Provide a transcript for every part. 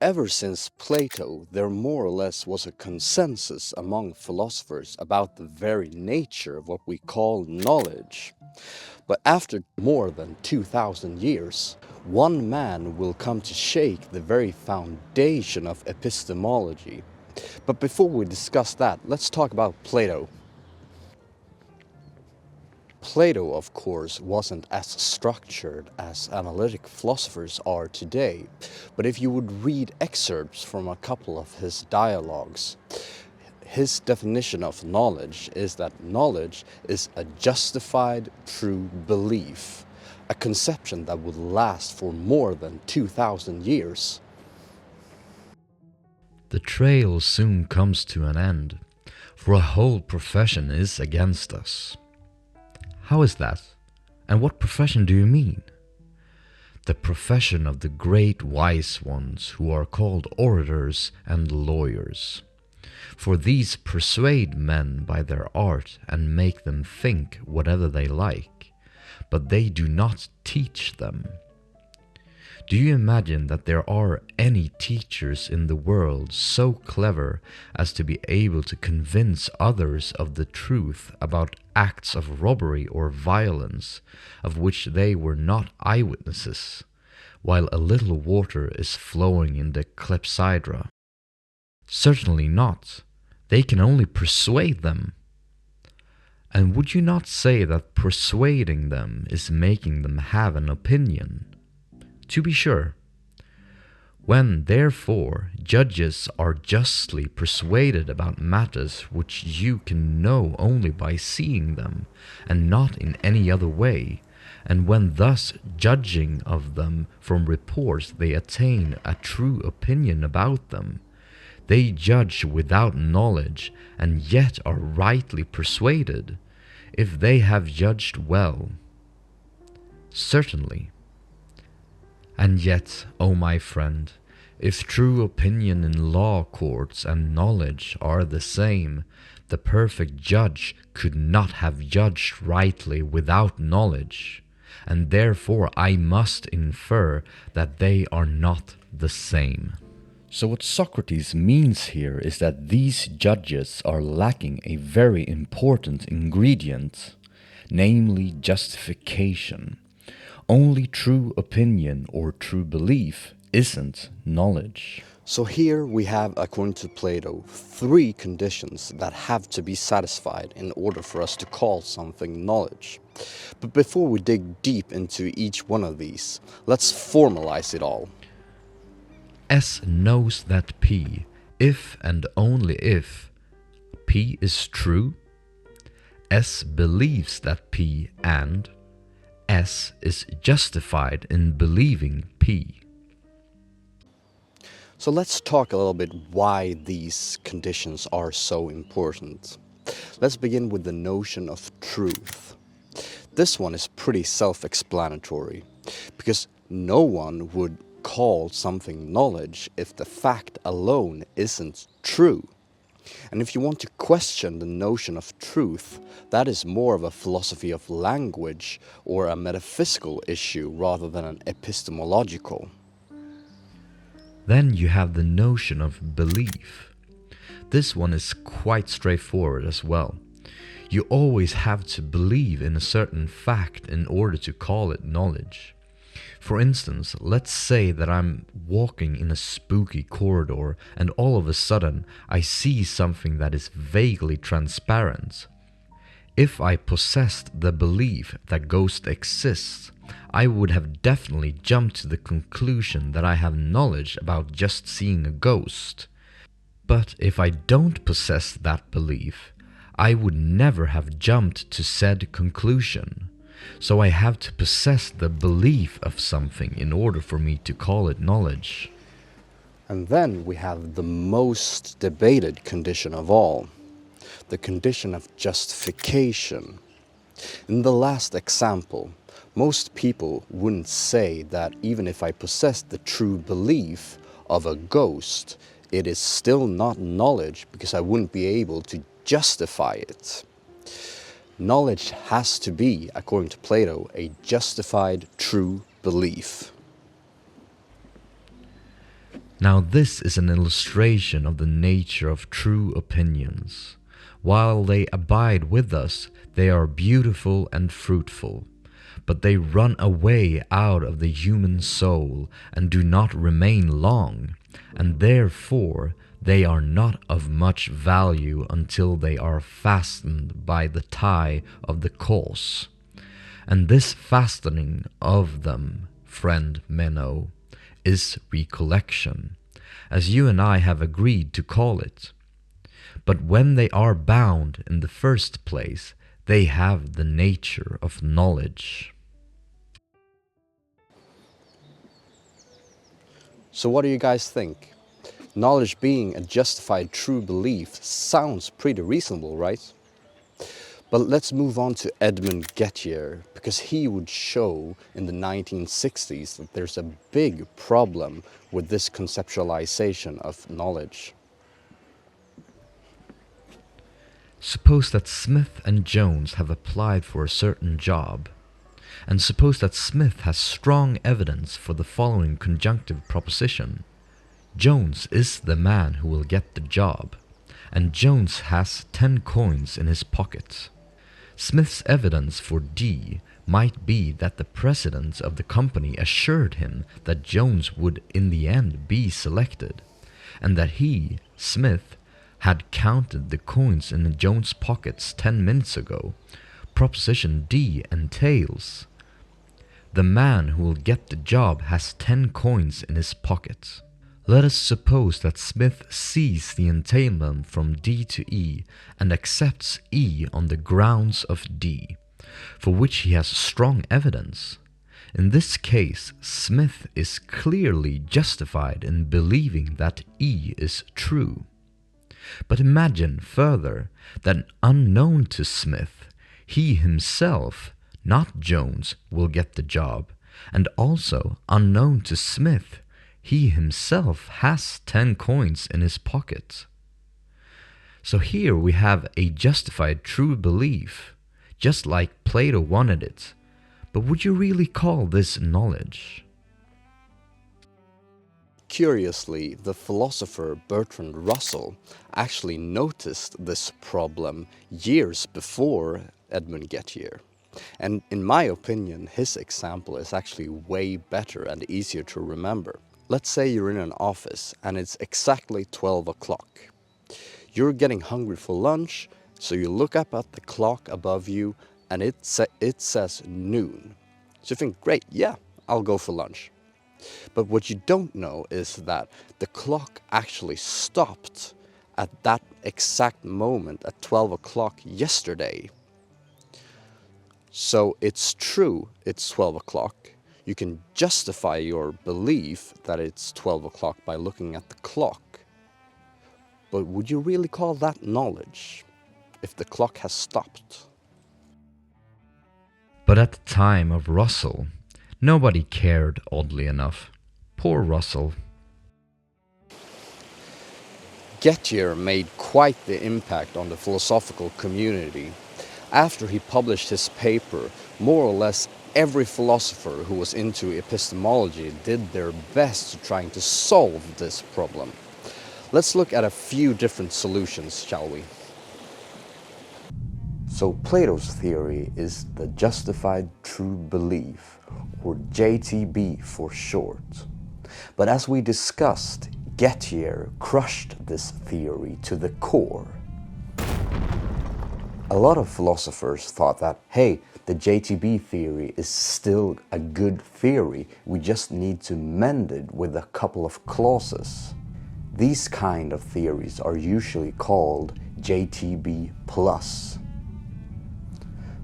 Ever since Plato, there more or less was a consensus among philosophers about the very nature of what we call knowledge. But after more than 2,000 years, one man will come to shake the very foundation of epistemology. But before we discuss that, let's talk about Plato. Plato, of course, wasn't as structured as analytic philosophers are today, but if you would read excerpts from a couple of his dialogues, his definition of knowledge is that knowledge is a justified true belief, a conception that would last for more than 2,000 years. The trail soon comes to an end, for a whole profession is against us. How is that? And what profession do you mean? The profession of the great wise ones who are called orators and lawyers. For these persuade men by their art and make them think whatever they like, but they do not teach them. Do you imagine that there are any teachers in the world so clever as to be able to convince others of the truth about acts of robbery or violence of which they were not eyewitnesses, while a little water is flowing in the clepsydra? Certainly not. They can only persuade them. And would you not say that persuading them is making them have an opinion? To be sure. When, therefore, judges are justly persuaded about matters which you can know only by seeing them, and not in any other way, and when thus judging of them from reports they attain a true opinion about them, they judge without knowledge, and yet are rightly persuaded, if they have judged well. Certainly. And yet, O my friend, if true opinion in law courts and knowledge are the same, the perfect judge could not have judged rightly without knowledge, and therefore I must infer that they are not the same. So what Socrates means here is that these judges are lacking a very important ingredient, namely justification. Only true opinion or true belief isn't knowledge. So here we have, according to Plato, 3 conditions that have to be satisfied in order for us to call something knowledge. But before we dig deep into each one of these, let's formalize it all. S knows that P, if and only if, P is true. S believes that P and S is justified in believing P. So let's talk a little bit why these conditions are so important. Let's begin with the notion of truth. This one is pretty self-explanatory, because no one would call something knowledge if the fact alone isn't true. And if you want to question the notion of truth, that is more of a philosophy of language or a metaphysical issue rather than an epistemological. Then you have the notion of belief. This one is quite straightforward as well. You always have to believe in a certain fact in order to call it knowledge. For instance, let's say that I'm walking in a spooky corridor and all of a sudden I see something that is vaguely transparent. If I possessed the belief that ghosts exist, I would have definitely jumped to the conclusion that I have knowledge about just seeing a ghost. But if I don't possess that belief, I would never have jumped to said conclusion. So I have to possess the belief of something in order for me to call it knowledge. And then we have the most debated condition of all, the condition of justification. In the last example, most people wouldn't say that even if I possess the true belief of a ghost, it is still not knowledge because I wouldn't be able to justify it. Knowledge has to be, according to Plato, a justified true belief. Now this is an illustration of the nature of true opinions. While they abide with us, they are beautiful and fruitful, but they run away out of the human soul and do not remain long, and therefore they are not of much value until they are fastened by the tie of the cause. And this fastening of them, friend Meno, is recollection, as you and I have agreed to call it. But when they are bound in the first place, they have the nature of knowledge. So what do you guys think? Knowledge being a justified true belief sounds pretty reasonable, right? But let's move on to Edmund Gettier, because he would show in the 1960s that there's a big problem with this conceptualization of knowledge. Suppose that Smith and Jones have applied for a certain job, and suppose that Smith has strong evidence for the following conjunctive proposition. Jones is the man who will get the job, and Jones has 10 coins in his pocket. Smith's evidence for D might be that the president of the company assured him that Jones would in the end be selected, and that he, Smith, had counted the coins in Jones' pockets 10 minutes ago. Proposition D entails: the man who will get the job has 10 coins in his pocket. Let us suppose that Smith sees the entailment from D to E and accepts E on the grounds of D, for which he has strong evidence. In this case, Smith is clearly justified in believing that E is true. But imagine further that unknown to Smith, he himself, not Jones, will get the job, and also unknown to Smith, he himself has 10 coins in his pocket. So here we have a justified true belief, just like Plato wanted it. But would you really call this knowledge? Curiously, the philosopher Bertrand Russell actually noticed this problem years before Edmund Gettier. And in my opinion, his example is actually way better and easier to remember. Let's say you're in an office and it's exactly 12 o'clock. You're getting hungry for lunch, so you look up at the clock above you and it says noon. So you think, great, yeah, I'll go for lunch. But what you don't know is that the clock actually stopped at that exact moment at 12 o'clock yesterday. So it's true, it's 12 o'clock. You can justify your belief that it's 12 o'clock by looking at the clock. But would you really call that knowledge if the clock has stopped? But at the time of Russell, nobody cared, oddly enough. Poor Russell. Gettier made quite the impact on the philosophical community. After he published his paper, more or less every philosopher who was into epistemology did their best to trying to solve this problem. Let's look at a few different solutions, shall we? So Plato's theory is the justified true belief, or JTB for short. But as we discussed, Gettier crushed this theory to the core. A lot of philosophers thought that, hey, the JTB theory is still a good theory, we just need to mend it with a couple of clauses. These kind of theories are usually called JTB plus.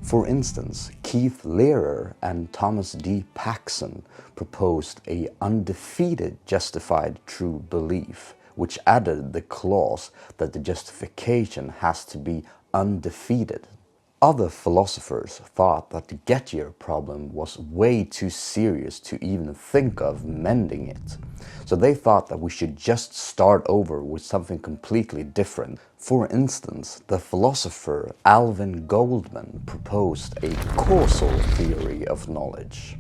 For instance, Keith Lehrer and Thomas D. Paxson proposed a undefeated justified true belief, which added the clause that the justification has to be undefeated. Other philosophers thought that the Gettier problem was way too serious to even think of mending it. So they thought that we should just start over with something completely different. For instance, the philosopher Alvin Goldman proposed a causal theory of knowledge.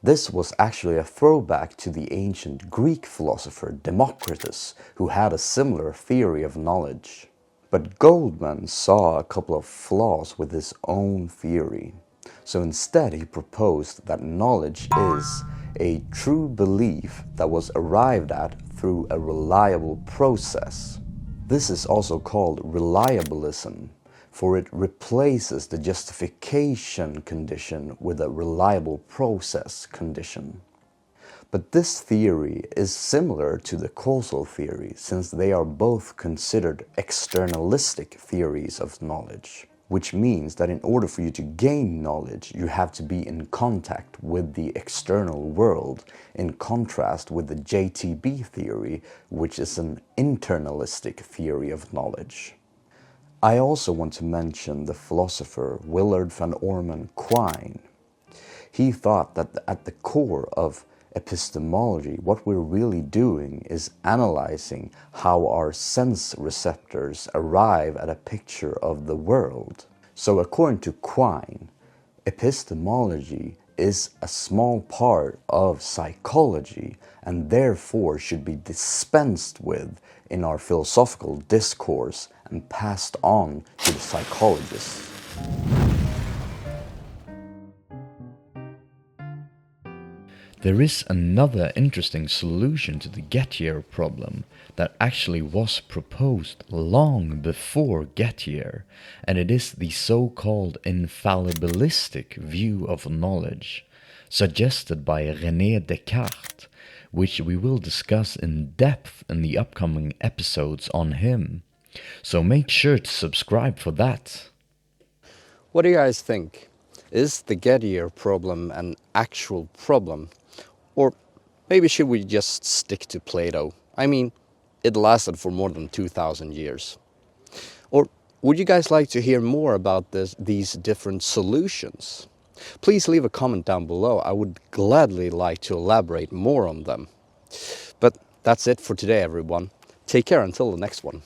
This was actually a throwback to the ancient Greek philosopher Democritus, who had a similar theory of knowledge. But Goldman saw a couple of flaws with his own theory. So instead he proposed that knowledge is a true belief that was arrived at through a reliable process. This is also called reliabilism, for it replaces the justification condition with a reliable process condition. But this theory is similar to the causal theory, since they are both considered externalistic theories of knowledge, which means that in order for you to gain knowledge, you have to be in contact with the external world, in contrast with the JTB theory, which is an internalistic theory of knowledge. I also want to mention the philosopher Willard van Orman Quine. He thought that at the core of epistemology, what we're really doing is analyzing how our sense receptors arrive at a picture of the world. So according to Quine, epistemology is a small part of psychology and therefore should be dispensed with in our philosophical discourse and passed on to the psychologists. There is another interesting solution to the Gettier problem that actually was proposed long before Gettier, and it is the so-called infallibilistic view of knowledge, suggested by René Descartes, which we will discuss in depth in the upcoming episodes on him. So make sure to subscribe for that. What do you guys think? Is the Gettier problem an actual problem? Or maybe should we just stick to Plato? I mean, it lasted for more than 2,000 years. Or would you guys like to hear more about these different solutions? Please leave a comment down below. I would gladly like to elaborate more on them. But that's it for today, everyone. Take care until the next one.